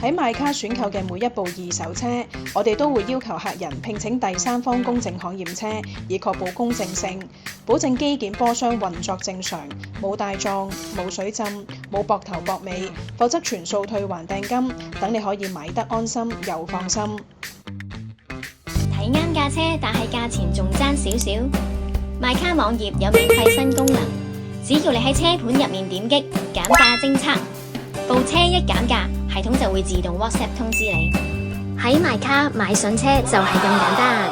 喺買卡選購嘅每一部二手車，我哋都會要求客人聘請第三方公證行驗車，以確保公正性，保證機件波箱運作正常，冇大撞、冇水浸、冇膊頭膊尾，否則全數退還訂金，等你可以買得安心又放心。睇啱架車，但係價錢仲爭少少。買卡網頁有免費新功能，只要你喺車盤入面點擊減價偵測，部車一減價，系統就會自動 WhatsApp 通知你。喺買卡買筍車就係咁簡單。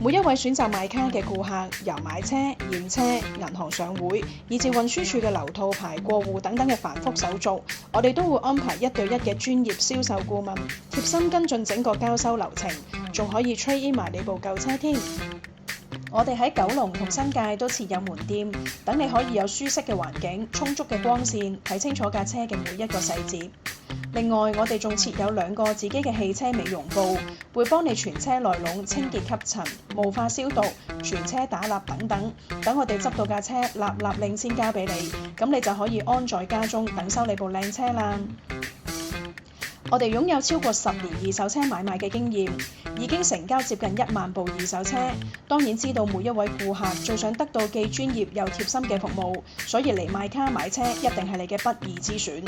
每一位選擇買卡嘅顧客，由買車、驗車、銀行上會，以至運輸署嘅流套牌、過戶等等嘅繁複手續，我哋都會安排1對1嘅專業銷售顧問，貼心跟進整個交收流程，仲可以 trade in 埋你部舊車添。我哋喺九龍同新界都設有門店，等你可以有舒適嘅環境、充足嘅光線，睇清楚架車嘅每一個細節。另外，我哋仲設有2個自己嘅汽車美容部，會幫你全車內籠清潔吸塵、霧化消毒、全車打蠟等等。等我哋執到架車立立令先交俾你，咁你就可以安在家中等收你部靚車啦。我哋擁有超過10年二手車買賣嘅經驗，已經成交接近1萬部二手車。當然知道每一位顧客最想得到既專業又貼心嘅服務，所以嚟買卡買車一定係你嘅不二之選。